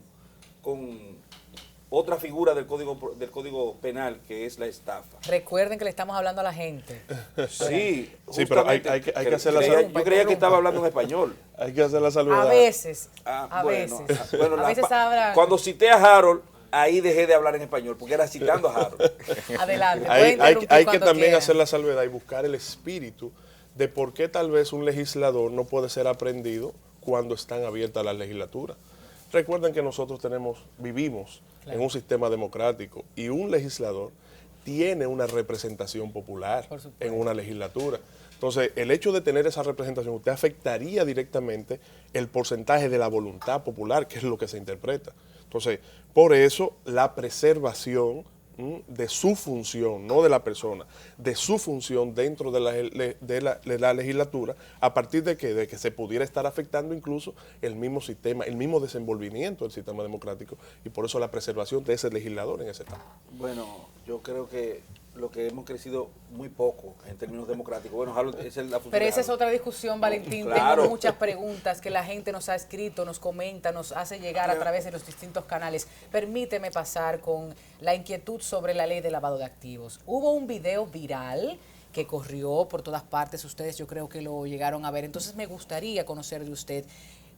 otra figura del Código Penal, que es la estafa. Recuerden que le estamos hablando a la gente. Sí, pero hay que hacer la salvedad. Yo creía que estaba hablando en español. Hay que hacer la salvedad. A veces, Bueno, a veces hablan. Cuando cité a Harold, ahí dejé de hablar en español, porque era citando a Harold. Adelante. Hay que también hacer la salvedad y buscar el espíritu de por qué tal vez un legislador no puede ser aprendido cuando están abiertas las legislaturas. Recuerden que nosotros vivimos en un sistema democrático y un legislador tiene una representación popular en una legislatura. Entonces, el hecho de tener esa representación, usted afectaría directamente el porcentaje de la voluntad popular, que es lo que se interpreta. Entonces, por eso la preservación de su función, no de la persona, de su función dentro de la legislatura, a partir de que se pudiera estar afectando incluso el mismo sistema, el mismo desenvolvimiento del sistema democrático, y por eso la preservación de ese legislador en ese etapa. Bueno, yo creo que lo que hemos crecido muy poco en términos democráticos. Bueno, esa es la función. Pero esa es otra discusión, Valentín. Claro. Tengo muchas preguntas que la gente nos ha escrito, nos comenta, nos hace llegar a través de los distintos canales. Permíteme pasar con la inquietud sobre la ley de lavado de activos. Hubo un video viral que corrió por todas partes. Ustedes yo creo que lo llegaron a ver. Entonces me gustaría conocer de usted,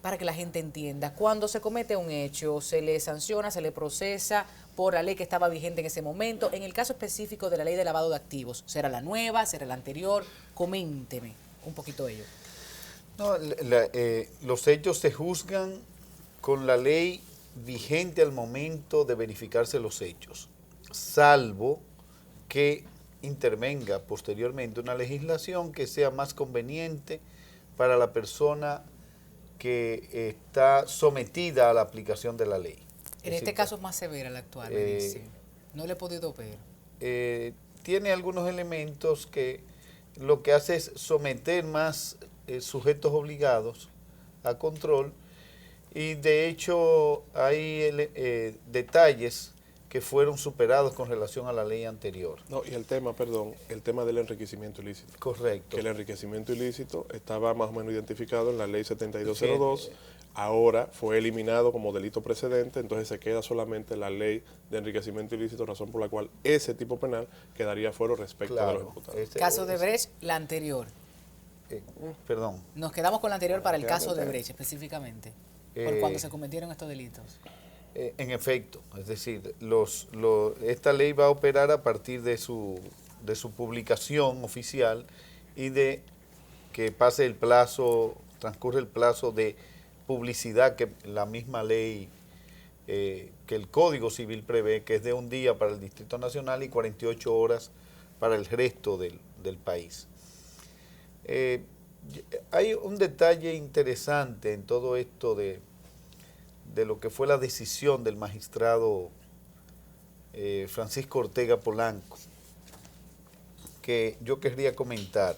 para que la gente entienda, cuando se comete un hecho, se le sanciona, se le procesa por la ley que estaba vigente en ese momento. En el caso específico de la ley de lavado de activos, ¿será la nueva, será la anterior? Coménteme un poquito ello. No, los hechos se juzgan con la ley vigente al momento de verificarse los hechos, salvo que intervenga posteriormente una legislación que sea más conveniente para la persona que está sometida a la aplicación de la ley. En este caso es más severa la actual, me dice. No le he podido ver. Tiene algunos elementos que lo que hace es someter más sujetos obligados a control, y de hecho hay detalles que fueron superados con relación a la ley anterior. No, y el tema del enriquecimiento ilícito. Correcto. Que el enriquecimiento ilícito estaba más o menos identificado en la ley 7202, ahora fue eliminado como delito precedente, entonces se queda solamente la ley de enriquecimiento ilícito, razón por la cual ese tipo penal quedaría fuera respecto de los imputados. Caso de Brecht, la anterior. Perdón. Nos quedamos con la anterior para el caso de Brecht específicamente, por cuando se cometieron estos delitos. En efecto, es decir, esta ley va a operar a partir de su publicación oficial y de que pase el plazo, transcurre el plazo de publicidad que la misma ley, que el Código Civil prevé, que es de 1 día para el Distrito Nacional y 48 horas para el resto del país. Hay un detalle interesante en todo esto de lo que fue la decisión del magistrado Francisco Ortega Polanco, que yo querría comentar,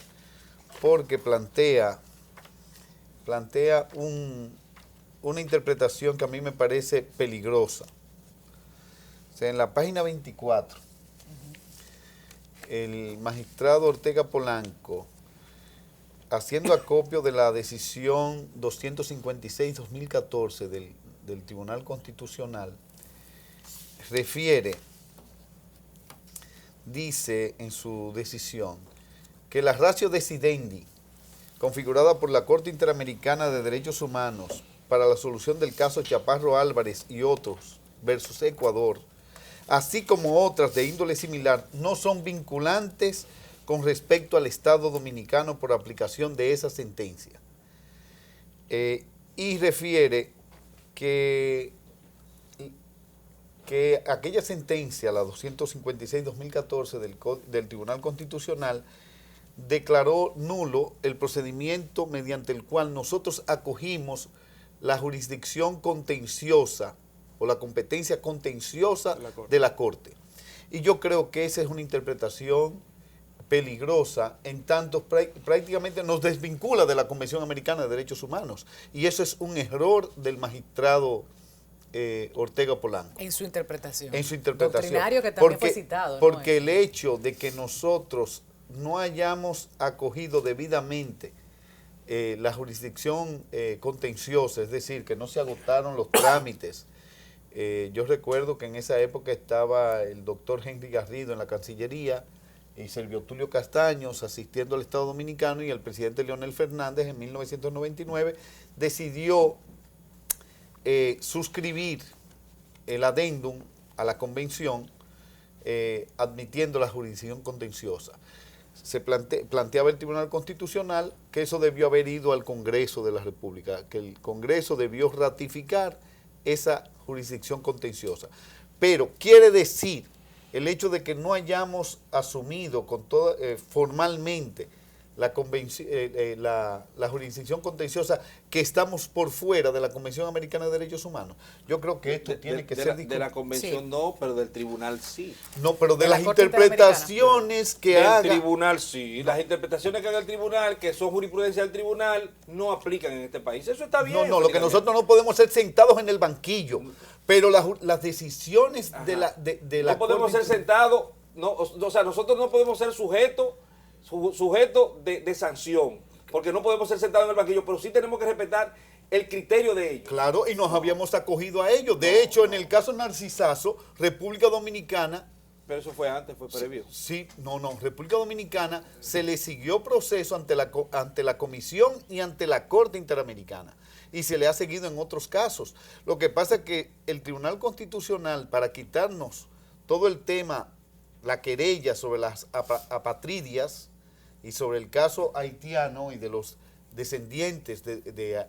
porque plantea una interpretación que a mí me parece peligrosa. O sea, en la página 24, el magistrado Ortega Polanco, haciendo acopio de la decisión 256-2014 del Tribunal Constitucional, dice en su decisión que la ratio decidendi configurada por la Corte Interamericana de Derechos Humanos para la solución del caso Chaparro Álvarez y otros versus Ecuador, así como otras de índole similar, no son vinculantes con respecto al Estado Dominicano por aplicación de esa sentencia. Y refiere que aquella sentencia, la 256-2014 del Tribunal Constitucional, declaró nulo el procedimiento mediante el cual nosotros acogimos la jurisdicción contenciosa o la competencia contenciosa de la Corte. Y yo creo que esa es una interpretación peligrosa, en tanto prácticamente nos desvincula de la Convención Americana de Derechos Humanos. Y eso es un error del magistrado Ortega Polanco. En su interpretación. En su interpretación. Doctrinario que también fue citado. Porque el hecho de que nosotros no hayamos acogido debidamente la jurisdicción contenciosa, es decir, que no se agotaron los trámites. Yo recuerdo que en esa época estaba el doctor Henry Garrido en la Cancillería y Servio Tulio Castaños asistiendo al Estado Dominicano, y el presidente Leonel Fernández en 1999 decidió suscribir el adendum a la convención admitiendo la jurisdicción contenciosa. Se planteaba el Tribunal Constitucional que eso debió haber ido al Congreso de la República, que el Congreso debió ratificar esa jurisdicción contenciosa. Pero quiere decir el hecho de que no hayamos asumido formalmente la jurisdicción contenciosa, que estamos por fuera de la Convención Americana de Derechos Humanos. Yo creo que esto tiene que ser... De la Convención sí. No, pero del Tribunal sí. No, pero de las interpretaciones que haga... Del Tribunal sí. Las interpretaciones que haga el Tribunal, que son jurisprudencia del Tribunal, no aplican en este país. Eso está bien. No, lo que nosotros no podemos ser sentados en el banquillo, pero las decisiones de la no podemos ser sentados, o sea, nosotros no podemos ser sujetos de sanción, porque no podemos ser sentados en el banquillo, pero sí tenemos que respetar el criterio de ellos. Claro, y nos habíamos acogido a ellos. De hecho, en el caso Narcisazo, República Dominicana... Pero eso fue antes, fue previo. Sí, República Dominicana se le siguió proceso ante la Comisión y ante la Corte Interamericana, y se le ha seguido en otros casos. Lo que pasa es que el Tribunal Constitucional, para quitarnos todo el tema, la querella sobre las apatridias y sobre el caso haitiano y de los descendientes de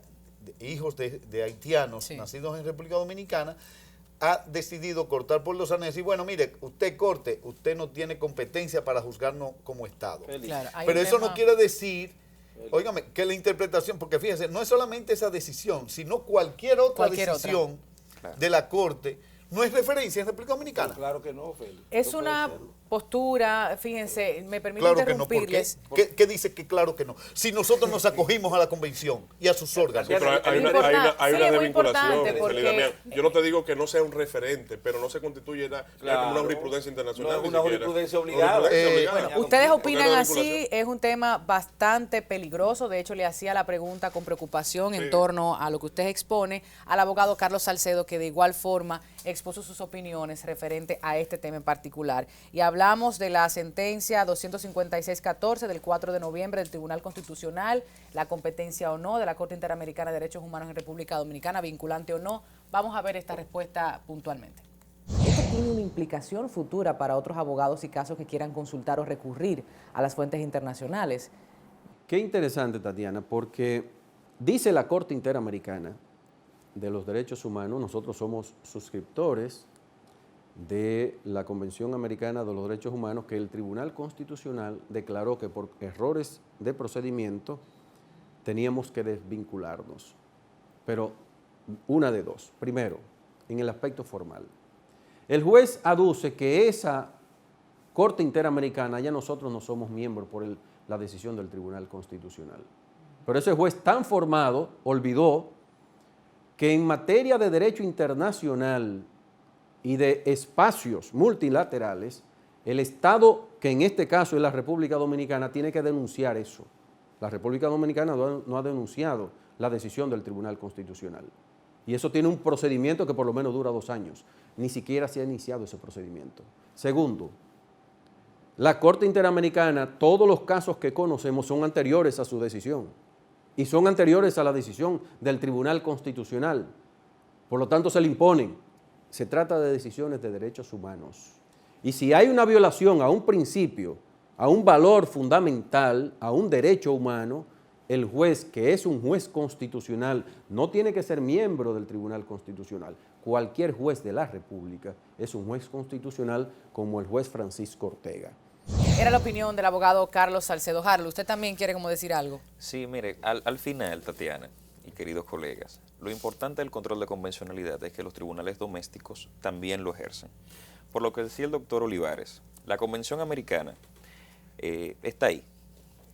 hijos de haitianos nacidos en República Dominicana, ha decidido cortar por los anales y bueno, mire, usted corte, usted no tiene competencia para juzgarnos como Estado. Claro, pero eso no quiere decir, óigame, que la interpretación, porque fíjense, no es solamente esa decisión, sino cualquier otra decisión de la Corte, no es referencia en República Dominicana. Pero claro que no, Félix. Es postura, fíjense, me permite Claro que no, ¿por qué? interrumpirles. ¿Qué dice que claro que no? Si nosotros nos acogimos a la convención y a sus órganos. Sí, pero hay una Sí, muy desvinculación, importante, porque- Celida mía. Yo no te digo que no sea un referente, pero no se constituye ya como una jurisprudencia internacional. No es ni una siquiera. jurisprudencia obligada. Bueno, ustedes Porque opinan hay una así, vinculación. es un tema bastante peligroso. De hecho, le hacía la pregunta con preocupación en Sí. torno a lo que usted expone al abogado Carlos Salcedo, que de igual forma expuso sus opiniones referente a este tema en particular. Y hablamos de la sentencia 256-14 del 4 de noviembre del Tribunal Constitucional, la competencia o no de la Corte Interamericana de Derechos Humanos en República Dominicana, vinculante o no. Vamos a ver esta respuesta puntualmente. ¿Esto tiene una implicación futura para otros abogados y casos que quieran consultar o recurrir a las fuentes internacionales? Qué interesante, Tatiana, porque dice la Corte Interamericana de los Derechos Humanos, nosotros somos suscriptores de la Convención Americana de los Derechos Humanos, que el Tribunal Constitucional declaró que por errores de procedimiento teníamos que desvincularnos. Pero una de dos. Primero, en el aspecto formal. El juez aduce que esa Corte Interamericana, ya nosotros no somos miembros por la decisión del Tribunal Constitucional. Pero ese juez tan formado olvidó que en materia de derecho internacional y de espacios multilaterales, el Estado, que en este caso es la República Dominicana, tiene que denunciar eso. La República Dominicana no ha denunciado la decisión del Tribunal Constitucional. Y eso tiene un procedimiento que por lo menos dura 2 años. Ni siquiera se ha iniciado ese procedimiento. Segundo, la Corte Interamericana, todos los casos que conocemos son anteriores a su decisión y son anteriores a la decisión del Tribunal Constitucional. Por lo tanto, se le imponen. Se trata de decisiones de derechos humanos. Y si hay una violación a un principio, a un valor fundamental, a un derecho humano, el juez, que es un juez constitucional, no tiene que ser miembro del Tribunal Constitucional. Cualquier juez de la República es un juez constitucional como el juez Francisco Ortega. Era la opinión del abogado Carlos Salcedo. Harlow, ¿usted también quiere como decir algo? Sí, mire, al final, Tatiana y queridos colegas, lo importante del control de convencionalidad es que los tribunales domésticos también lo ejercen. Por lo que decía el doctor Olivares, la Convención Americana está ahí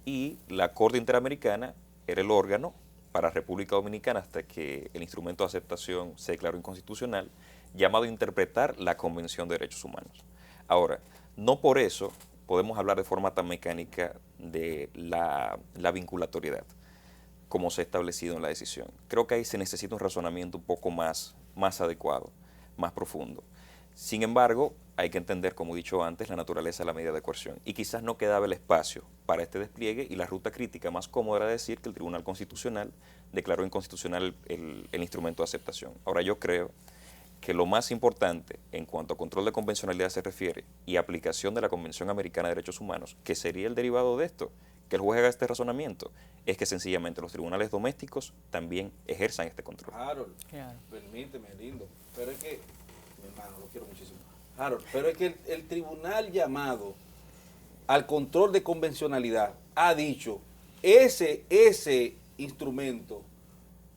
y la Corte Interamericana era el órgano para República Dominicana hasta que el instrumento de aceptación se declaró inconstitucional, llamado a interpretar la Convención de Derechos Humanos. Ahora, no por eso podemos hablar de forma tan mecánica de la vinculatoriedad como se ha establecido en la decisión. Creo que ahí se necesita un razonamiento un poco más adecuado, más profundo. Sin embargo, hay que entender, como he dicho antes, la naturaleza de la medida de coerción. Y quizás no quedaba el espacio para este despliegue y la ruta crítica más cómoda era decir que el Tribunal Constitucional declaró inconstitucional el instrumento de aceptación. Ahora, yo creo que lo más importante en cuanto a control de convencionalidad se refiere y aplicación de la Convención Americana de Derechos Humanos, que sería el derivado de esto, que el juez haga este razonamiento, es que sencillamente los tribunales domésticos también ejerzan este control. Harold, permíteme, lindo, pero es que, mi hermano, lo quiero muchísimo. Harold, pero es que el tribunal llamado al control de convencionalidad ha dicho, ese instrumento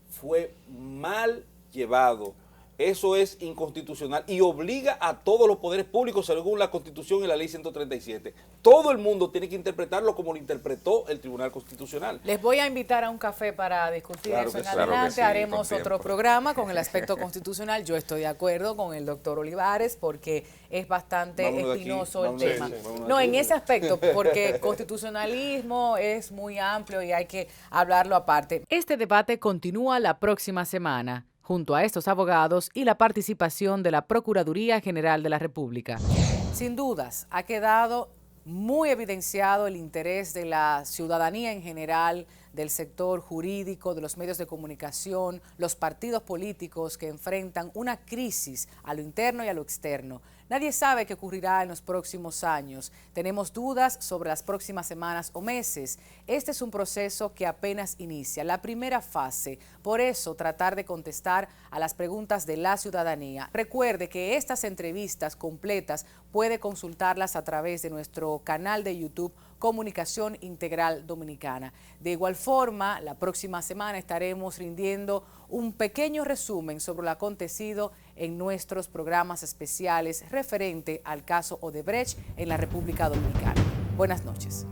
fue mal llevado. Eso es inconstitucional y obliga a todos los poderes públicos según la Constitución y la Ley 137. Todo el mundo tiene que interpretarlo como lo interpretó el Tribunal Constitucional. Les voy a invitar a un café para discutir Claro eso que en sí. Claro adelante. que sí, Haremos con otro tiempo. programa con el aspecto constitucional. Yo estoy de acuerdo con el doctor Olivares porque es bastante Vámonos de aquí, espinoso el vámonos de tema. aquí, vámonos de No, aquí. en ese aspecto, porque constitucionalismo es muy amplio y hay que hablarlo aparte. Este debate continúa la próxima semana, junto a estos abogados y la participación de la Procuraduría General de la República. Sin dudas, ha quedado muy evidenciado el interés de la ciudadanía en general, del sector jurídico, de los medios de comunicación, los partidos políticos que enfrentan una crisis a lo interno y a lo externo. Nadie sabe qué ocurrirá en los próximos años. Tenemos dudas sobre las próximas semanas o meses. Este es un proceso que apenas inicia, la primera fase. Por eso, tratar de contestar a las preguntas de la ciudadanía. Recuerde que estas entrevistas completas puede consultarlas a través de nuestro canal de YouTube Comunicación Integral Dominicana. De igual forma, la próxima semana estaremos rindiendo un pequeño resumen sobre lo acontecido en nuestros programas especiales referente al caso Odebrecht en la República Dominicana. Buenas noches.